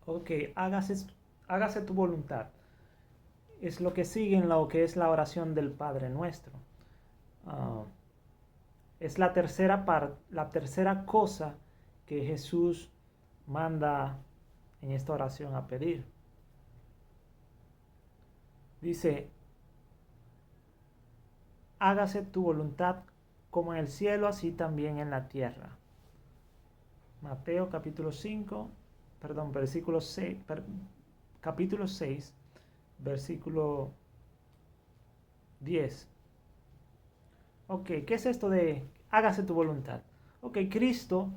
Ok, hágase tu voluntad. Es lo que sigue en lo que es la oración del Padre Nuestro. Ah, es la tercera cosa que Jesús manda en esta oración a pedir. Dice, hágase tu voluntad como en el cielo, así también en la tierra. Mateo capítulo 5, perdón, versículo 6, capítulo 6, versículo 10. Ok, ¿qué es esto de hágase tu voluntad? Ok, Cristo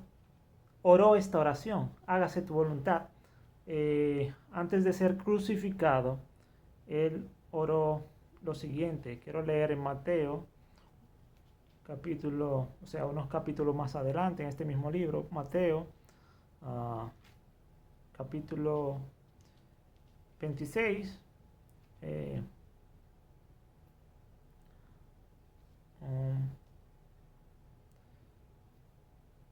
oró esta oración, hágase tu voluntad. Antes de ser crucificado, él oró lo siguiente. Quiero leer en Mateo, capítulo, o sea, unos capítulos más adelante en este mismo libro, Mateo, uh, capítulo 26. eh, um,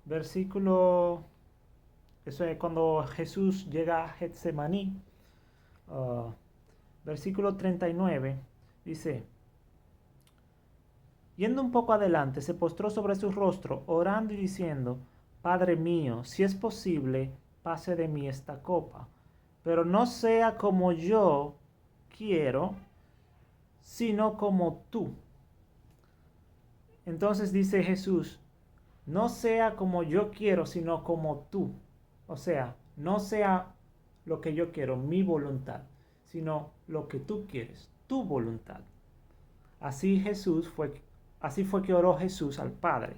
Versículo, eso es cuando Jesús llega a Getsemaní, uh, versículo 39, dice, yendo un poco adelante, se postró sobre su rostro, orando y diciendo, Padre mío, si es posible, pase de mí esta copa, pero no sea como yo quiero, sino como tú. Entonces dice Jesús, no sea como yo quiero, sino como tú. O sea, no sea lo que yo quiero, mi voluntad, sino lo que tú quieres, tu voluntad. Así así fue que oró Jesús al Padre.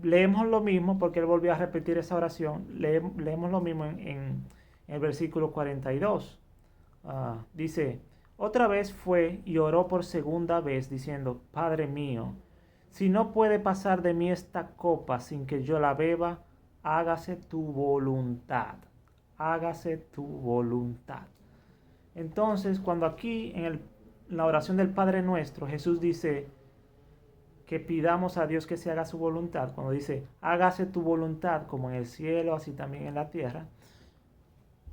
Leemos lo mismo porque él volvió a repetir esa oración. Leemos lo mismo en el versículo 42. Dice, otra vez fue y oró por segunda vez diciendo, Padre mío, si no puede pasar de mí esta copa sin que yo la beba, hágase tu voluntad. Hágase tu voluntad. Entonces, cuando aquí en la oración del Padre Nuestro, Jesús dice que pidamos a Dios que se haga su voluntad, cuando dice, hágase tu voluntad como en el cielo, así también en la tierra,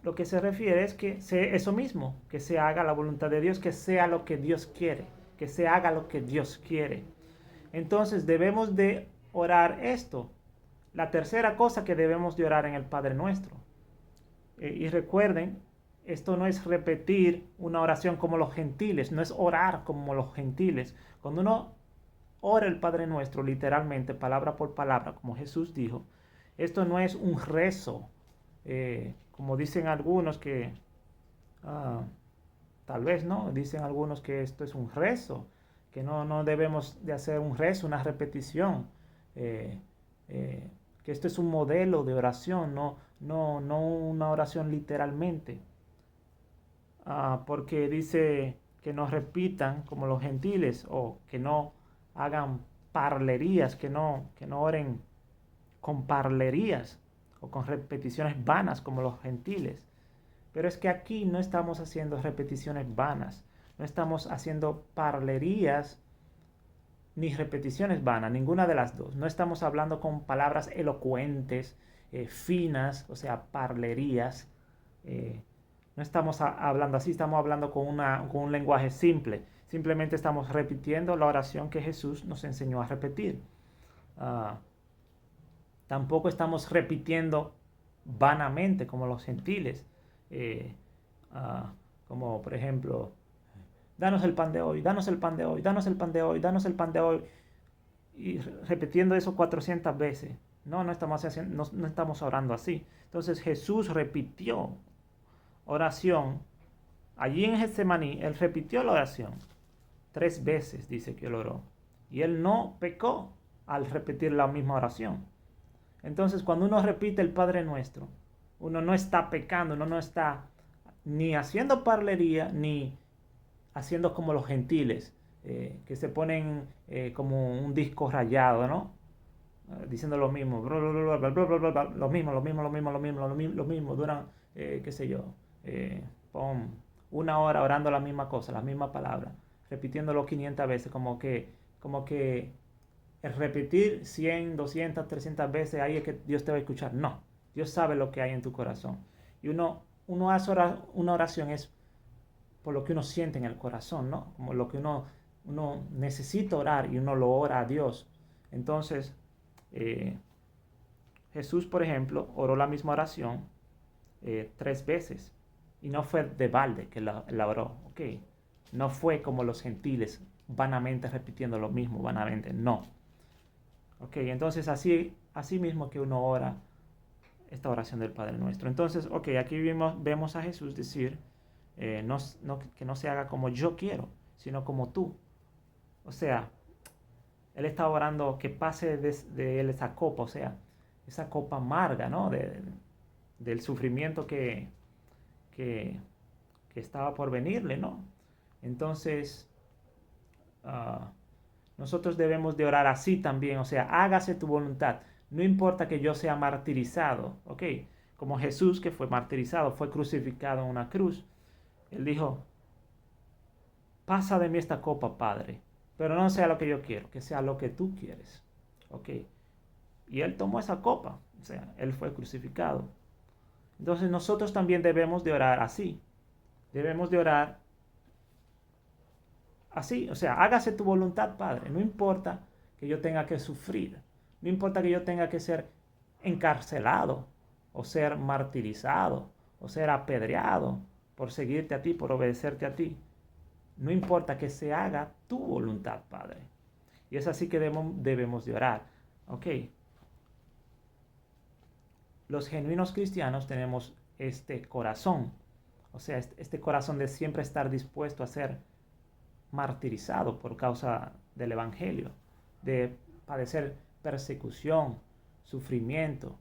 lo que se refiere es que sea eso mismo, que se haga la voluntad de Dios, que sea lo que Dios quiere, que se haga lo que Dios quiere. Entonces debemos de orar esto. La tercera cosa que debemos de orar en el Padre Nuestro. Y recuerden, esto no es repetir una oración como los gentiles, no es orar como los gentiles. Cuando uno ora el Padre Nuestro, literalmente, palabra por palabra, como Jesús dijo, esto no es un rezo, como dicen algunos que, ah, tal vez no, dicen algunos que esto es un rezo, que no debemos de hacer un rezo, una repetición, eh, que esto es un modelo de oración, no una oración literalmente, porque dice que no repitan como los gentiles o que no hagan parlerías, que no oren con parlerías o con repeticiones vanas como los gentiles. Pero es que aquí no estamos haciendo repeticiones vanas, no estamos haciendo parlerías ni repeticiones vanas, ninguna de las dos. No estamos hablando con palabras elocuentes, finas, o sea, parlerías. eh, no estamos hablando así, estamos hablando con un lenguaje simple. Simplemente estamos repitiendo la oración que Jesús nos enseñó a repetir. Ah, Tampoco estamos repitiendo vanamente como los gentiles. eh, ah, Como por ejemplo, danos el pan de hoy, danos el pan de hoy, danos el pan de hoy, danos el pan de hoy. Y repitiendo eso 400 veces. No estamos haciendo, no estamos orando así. Entonces Jesús repitió oración. Allí en Getsemaní, él repitió la oración. 3 veces dice que él oró. Y él no pecó al repetir la misma oración. Entonces, cuando uno repite el Padre Nuestro, uno no está pecando, uno no está ni haciendo parlería, ni haciendo como los gentiles, que se ponen como un disco rayado, ¿no? Diciendo lo mismo, lo mismo, lo mismo, lo mismo, lo mismo, lo mismo, duran, qué sé yo, pon 1 hora orando la misma cosa, las mismas palabras, repitiéndolo 500 veces, como que el repetir 100, 200, 300 veces, ahí es que Dios te va a escuchar. No, Dios sabe lo que hay en tu corazón. Y uno hace una oración es por lo que uno siente en el corazón, ¿no? Como lo que uno necesita orar y uno lo ora a Dios. Entonces, Jesús, por ejemplo, oró la misma oración 3 veces. Y no fue de balde que la oró, ¿ok? No fue como los gentiles, vanamente repitiendo lo mismo, vanamente, no. ¿Ok? Entonces así mismo que uno ora esta oración del Padre Nuestro. Entonces, ok, aquí vemos a Jesús decir, que no se haga como yo quiero, sino como tú. O sea, Él está orando que pase de Él esa copa, o sea, esa copa amarga, ¿no? Del sufrimiento que estaba por venirle, ¿no? Entonces, uh, nosotros debemos de orar así también, o sea, hágase tu voluntad. No importa que yo sea martirizado, ¿ok? Como Jesús que fue martirizado, fue crucificado en una cruz. Él dijo, pasa de mí esta copa, Padre, pero no sea lo que yo quiero, que sea lo que tú quieres, ¿ok? Y Él tomó esa copa, o sea, Él fue crucificado. Entonces nosotros también debemos de orar así. Debemos de orar así, o sea, hágase tu voluntad, Padre. No importa que yo tenga que sufrir. No importa que yo tenga que ser encarcelado o ser martirizado o ser apedreado por seguirte a ti, por obedecerte a ti. No importa que se haga tu voluntad, Padre. Y es así que debemos de orar. Ok. Los genuinos cristianos tenemos este corazón. O sea, este corazón de siempre estar dispuesto a ser martirizado por causa del Evangelio, de padecer persecución, sufrimiento,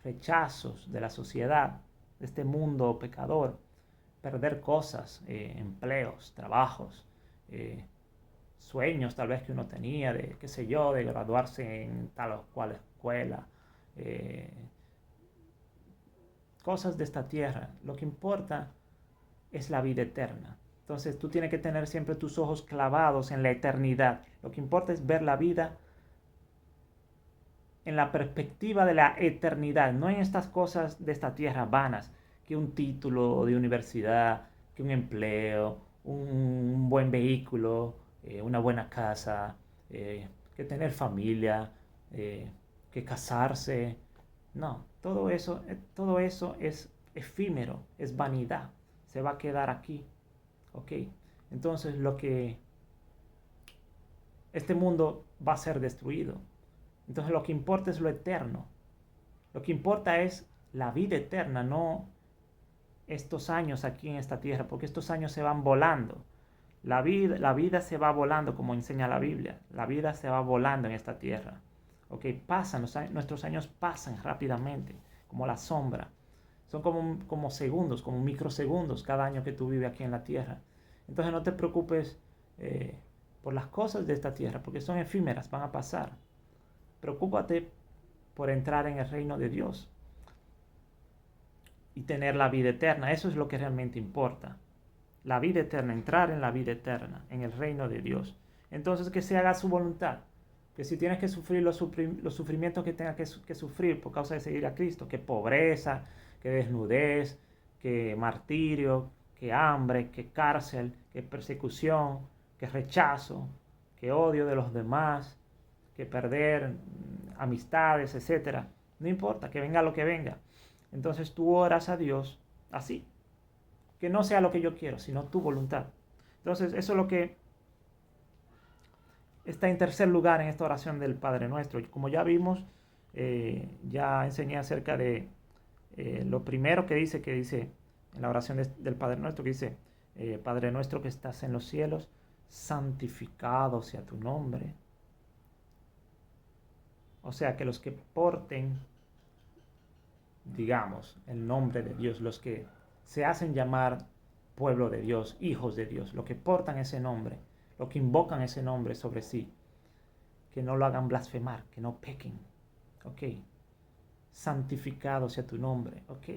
rechazos de la sociedad, de este mundo pecador, perder cosas, empleos, trabajos, sueños tal vez que uno tenía de, qué sé yo, de graduarse en tal o cual escuela, cosas de esta tierra. Lo que importa es la vida eterna. Entonces tú tienes que tener siempre tus ojos clavados en la eternidad. Lo que importa es ver la vida en la perspectiva de la eternidad, no en estas cosas de esta tierra vanas, que un título de universidad, que un empleo, un buen vehículo, una buena casa, que tener familia, que casarse. No, todo eso es efímero, es vanidad, se va a quedar aquí. ¿Ok? Entonces este mundo va a ser destruido. Entonces lo que importa es lo eterno. Lo que importa es la vida eterna, no estos años aquí en esta tierra, porque estos años se van volando. La vida se va volando, como enseña la Biblia. La vida se va volando en esta tierra. ¿Ok? Nuestros años pasan rápidamente, como la sombra. Son como segundos, como microsegundos cada año que tú vives aquí en la tierra. Entonces no te preocupes por las cosas de esta tierra, porque son efímeras, van a pasar. Preocúpate por entrar en el reino de Dios y tener la vida eterna. Eso es lo que realmente importa. La vida eterna, entrar en la vida eterna, en el reino de Dios. Entonces que se haga su voluntad. Que si tienes que sufrir los sufrimientos que tengas que sufrir por causa de seguir a Cristo, que pobreza, que desnudez, que martirio, que hambre, que cárcel, que persecución, que rechazo, que odio de los demás, que perder amistades, etcétera. No importa, que venga lo que venga. Entonces tú oras a Dios así. Que no sea lo que yo quiero, sino tu voluntad. Entonces eso es lo que está en tercer lugar en esta oración del Padre Nuestro. Como ya vimos, ya enseñé acerca de lo primero que dice en la oración del Padre Nuestro, que dice, Padre Nuestro que estás en los cielos, santificado sea tu nombre. O sea, que los que porten, digamos, el nombre de Dios, los que se hacen llamar pueblo de Dios, hijos de Dios, los que portan ese nombre, los que invocan ese nombre sobre sí, que no lo hagan blasfemar, que no pequen, ¿ok? Santificado sea tu nombre, ¿ok?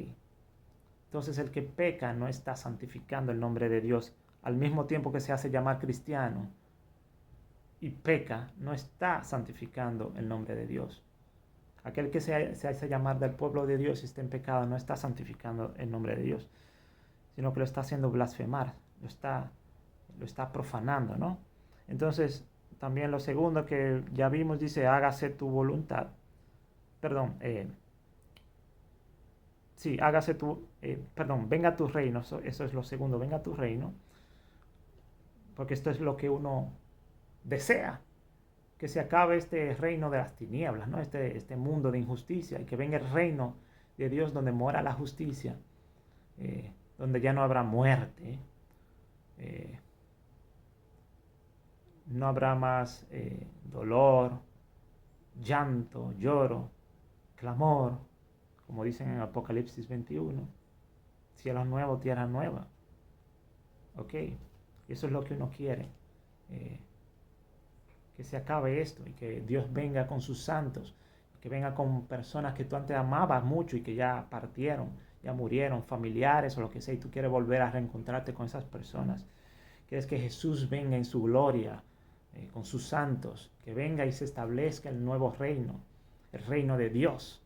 Entonces el que peca no está santificando el nombre de Dios, al mismo tiempo que se hace llamar cristiano y peca, no está santificando el nombre de Dios. Aquel que se hace llamar del pueblo de Dios y está en pecado no está santificando el nombre de Dios, sino que lo está haciendo blasfemar, lo está profanando, ¿no? Entonces, también lo segundo que ya vimos dice, hágase tu voluntad. Perdón, sí, venga tu reino, eso es lo segundo, venga tu reino, porque esto es lo que uno desea, que se acabe este reino de las tinieblas, ¿no? Este mundo de injusticia, y que venga el reino de Dios donde mora la justicia, donde ya no habrá muerte, no habrá más dolor, llanto, lloro, clamor, como dicen en Apocalipsis 21, cielo nuevo, tierra nueva. Ok, eso es lo que uno quiere, que se acabe esto y que Dios venga con sus santos, que venga con personas que tú antes amabas mucho y que ya partieron, ya murieron, familiares o lo que sea, y tú quieres volver a reencontrarte con esas personas. Quieres que Jesús venga en su gloria, con sus santos, que venga y se establezca el nuevo reino, el reino de Dios,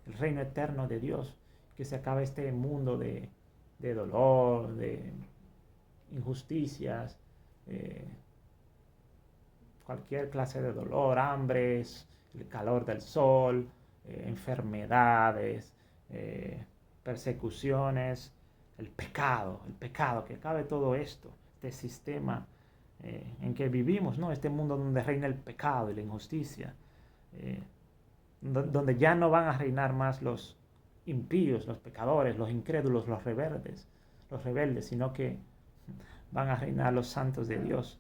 el reino eterno de Dios, que se acabe este mundo de dolor, de injusticias, cualquier clase de dolor, hambres, el calor del sol, enfermedades, persecuciones, el pecado, que acabe todo esto, este sistema en que vivimos, ¿no? Este mundo donde reina el pecado y la injusticia, donde ya no van a reinar más los impíos, los pecadores, los incrédulos, los rebeldes, sino que van a reinar los santos de Dios.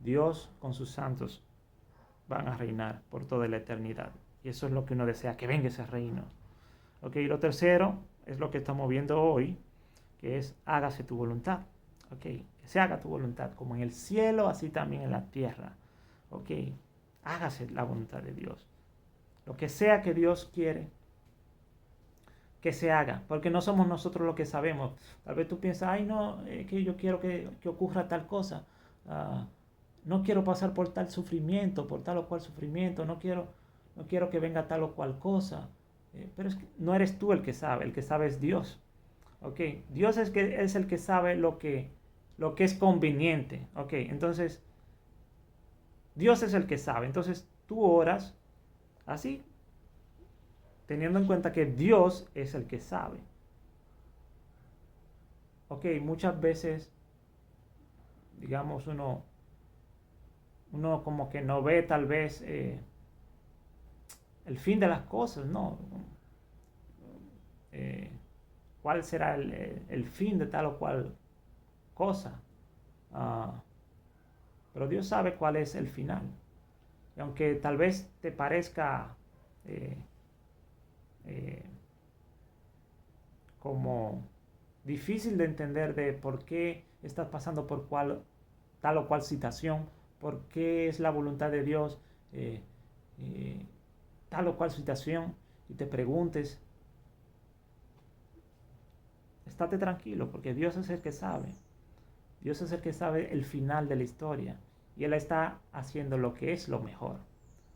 Dios con sus santos van a reinar por toda la eternidad. Y eso es lo que uno desea, que venga ese reino. Ok, y lo tercero es lo que estamos viendo hoy, que es hágase tu voluntad. Ok, que se haga tu voluntad, como en el cielo, así también en la tierra. Ok, hágase la voluntad de Dios. Lo que sea que Dios quiere que se haga, porque no somos nosotros los que sabemos. Tal vez tú piensas, ay no, que yo quiero que ocurra tal cosa. No quiero pasar por tal sufrimiento, por tal o cual sufrimiento, no quiero que venga tal o cual cosa. Pero es que no eres tú el que sabe es Dios. ¿Ok? Dios es el que sabe lo que es conveniente. ¿Ok? Entonces, Dios es el que sabe. Entonces, tú oras así, teniendo en cuenta que Dios es el que sabe. Ok, muchas veces, digamos, uno como que no ve tal vez el fin de las cosas, ¿no? ¿Cuál será el fin de tal o cual cosa? Pero Dios sabe cuál es el final. Y aunque tal vez te parezca como difícil de entender de por qué estás pasando por tal o cual situación, por qué es la voluntad de Dios tal o cual situación, y te preguntes, estate tranquilo, porque Dios es el que sabe. Dios es el que sabe el final de la historia, y Él está haciendo lo que es lo mejor.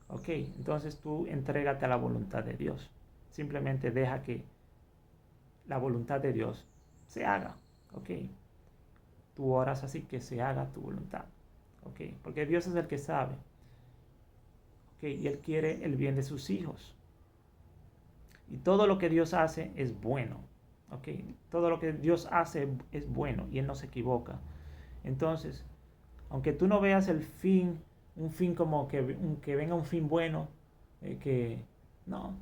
Ok, entonces tú entrégate a la voluntad de Dios. Simplemente deja que la voluntad de Dios se haga. Ok, tú oras así, que se haga tu voluntad. Ok, porque Dios es el que sabe. Ok, y Él quiere el bien de sus hijos. Y todo lo que Dios hace es bueno. Ok, todo lo que Dios hace es bueno y Él no se equivoca. Entonces, aunque tú no veas el fin, un fin como que venga un fin bueno, no,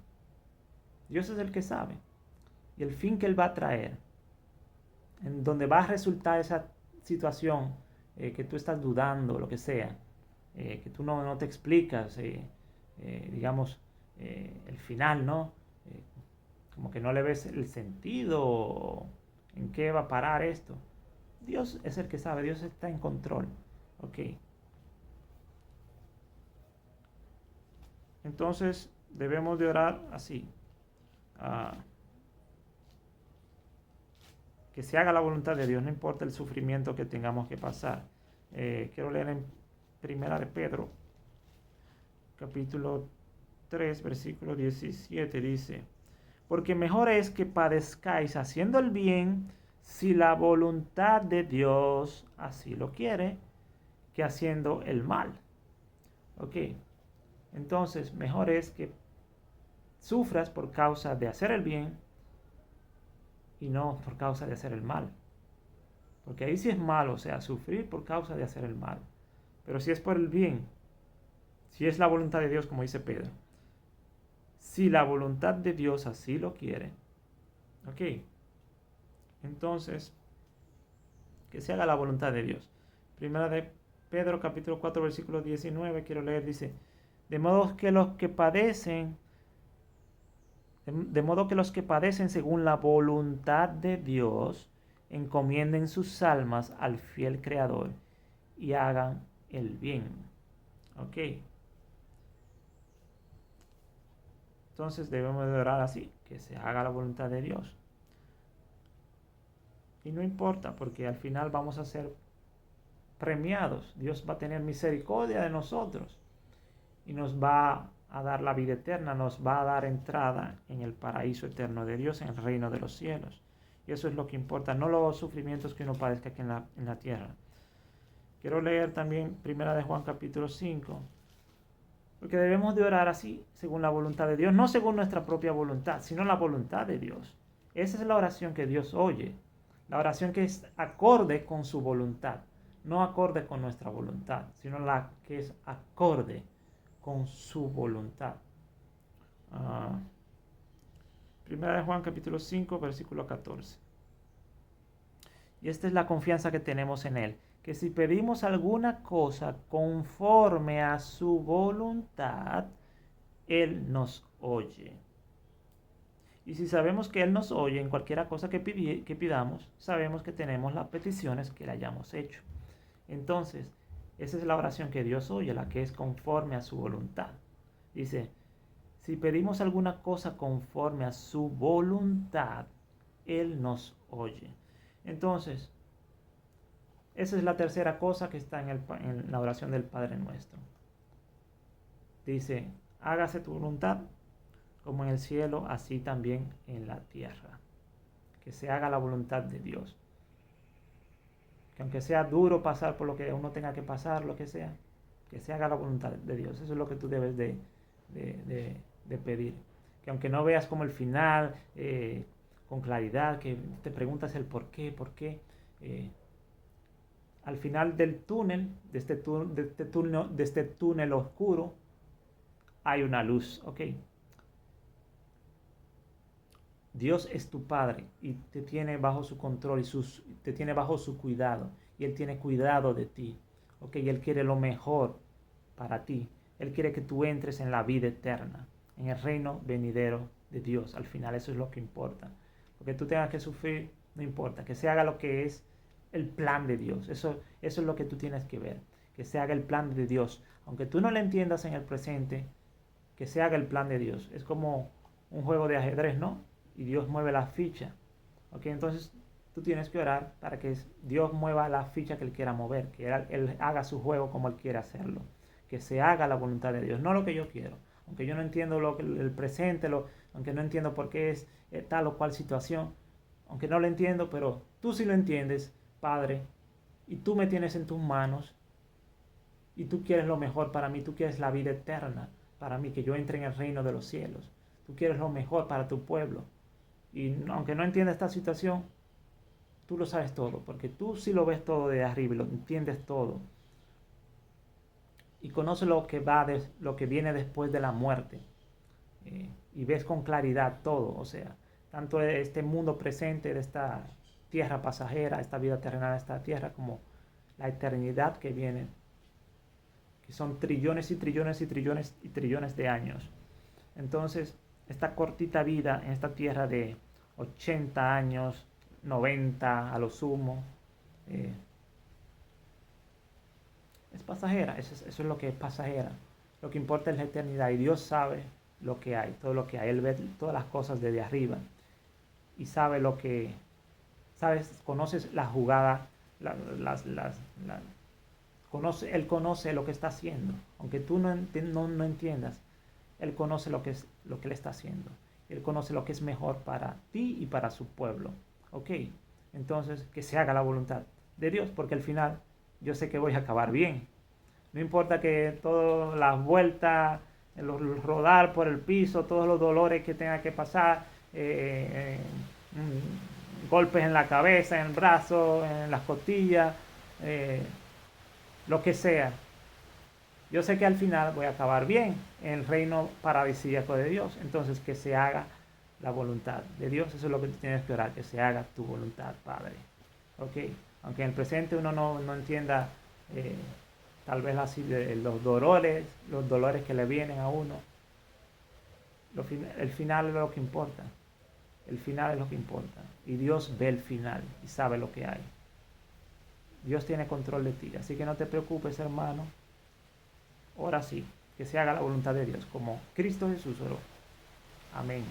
Dios es el que sabe. Y el fin que Él va a traer, en donde va a resultar esa situación que tú estás dudando, lo que sea, que tú no te explicas, digamos, el final, ¿no? Como que no le ves el sentido, en qué va a parar esto. Dios es el que sabe, Dios está en control. Ok. Entonces debemos de orar así. Que se haga la voluntad de Dios, no importa el sufrimiento que tengamos que pasar. Quiero leer en Primera de Pedro, capítulo 3, versículo 17 dice: porque mejor es que padezcáis haciendo el bien, si la voluntad de Dios así lo quiere, que haciendo el mal. Ok, entonces mejor es que sufras por causa de hacer el bien y no por causa de hacer el mal. Porque ahí sí es malo, o sea, sufrir por causa de hacer el mal. Pero si es por el bien, si es la voluntad de Dios, como dice Pedro, si la voluntad de Dios así lo quiere, ok, entonces que se haga la voluntad de Dios. Primera de Pedro capítulo 4 versículo 19, quiero leer, dice: de modo que los que padecen, según la voluntad de Dios, encomienden sus almas al fiel Creador y hagan el bien. Ok. Entonces debemos de orar así, que se haga la voluntad de Dios. Y no importa, porque al final vamos a ser premiados. Dios va a tener misericordia de nosotros y nos va a dar la vida eterna, nos va a dar entrada en el paraíso eterno de Dios, en el reino de los cielos. Y eso es lo que importa, no los sufrimientos que uno padezca aquí en la tierra. Quiero leer también 1 de Juan capítulo 5, porque debemos de orar así, según la voluntad de Dios, no según nuestra propia voluntad, sino la voluntad de Dios. Esa es la oración que Dios oye, la oración que es acorde con su voluntad, no acorde con nuestra voluntad, sino la que es acorde con su voluntad. Primera de Juan capítulo 5, versículo 14. Y esta es la confianza que tenemos en Él, que si pedimos alguna cosa conforme a su voluntad, Él nos oye. Y si sabemos que Él nos oye en cualquier cosa que pidamos, sabemos que tenemos las peticiones que le hayamos hecho. Entonces, esa es la oración que Dios oye, la que es conforme a su voluntad. Dice: si pedimos alguna cosa conforme a su voluntad, Él nos oye. Entonces, esa es la tercera cosa que está en la oración del Padre Nuestro. Dice: hágase tu voluntad como en el cielo, así también en la tierra. Que se haga la voluntad de Dios. Que aunque sea duro pasar por lo que uno tenga que pasar, lo que sea, que se haga la voluntad de Dios. Eso es lo que tú debes de pedir. Que aunque no veas como el final con claridad, que te preguntas el por qué, al final del túnel, de este túnel oscuro, hay una luz, ¿ok? Dios es tu Padre y te tiene bajo su control y te tiene bajo su cuidado. Y Él tiene cuidado de ti, ¿ok? Y Él quiere lo mejor para ti. Él quiere que tú entres en la vida eterna, en el reino venidero de Dios. Al final eso es lo que importa. Lo que tú tengas que sufrir, no importa. Que se haga lo que es el plan de Dios. Eso es lo que tú tienes que ver. Que se haga el plan de Dios. Aunque tú no lo entiendas en el presente, que se haga el plan de Dios. Es como un juego de ajedrez, ¿no? Y Dios mueve la ficha. ¿Ok? Entonces tú tienes que orar para que Dios mueva la ficha que Él quiera mover. Que Él haga su juego como Él quiere hacerlo. Que se haga la voluntad de Dios, no lo que yo quiero. Aunque yo no entiendo el presente, aunque no entiendo por qué es tal o cual situación, aunque no lo entiendo, pero tú sí lo entiendes, Padre, y tú me tienes en tus manos, y tú quieres lo mejor para mí, tú quieres la vida eterna para mí, que yo entre en el reino de los cielos. Tú quieres lo mejor para tu pueblo. Y aunque no entienda esta situación, tú lo sabes todo, porque tú sí lo ves todo de arriba y lo entiendes todo. Y conoces lo que viene después de la muerte. Y ves con claridad todo, o sea, tanto este mundo presente de esta tierra pasajera, esta vida terrenal, esta tierra, como la eternidad que viene, que son trillones y trillones y trillones y trillones de años. Entonces, esta cortita vida en esta tierra de 80 años, 90 a lo sumo, es pasajera. Eso es lo que es pasajera. Lo que importa es la eternidad, y Dios sabe lo que hay, todo lo que hay. Él ve todas las cosas desde arriba y sabe lo que, sabes, conoces la jugada, Él conoce lo que está haciendo, aunque tú no entiendas. Él conoce lo que Él está haciendo. Él conoce lo que es mejor para ti y para su pueblo. ¿Ok? Entonces, que se haga la voluntad de Dios, porque al final yo sé que voy a acabar bien. No importa que todas las vueltas, rodar por el piso, todos los dolores que tenga que pasar, golpes en la cabeza, en el brazo, en las costillas, lo que sea. Yo sé que al final voy a acabar bien en el reino paradisíaco de Dios. Entonces, que se haga la voluntad de Dios. Eso es lo que tú tienes que orar, que se haga tu voluntad, Padre. ¿Ok? Aunque en el presente uno no entienda tal vez así los dolores que le vienen a uno. El final es lo que importa. El final es lo que importa. Y Dios ve el final y sabe lo que hay. Dios tiene control de ti. Así que no te preocupes, hermano. Ahora sí, que se haga la voluntad de Dios, como Cristo Jesús oró. Amén.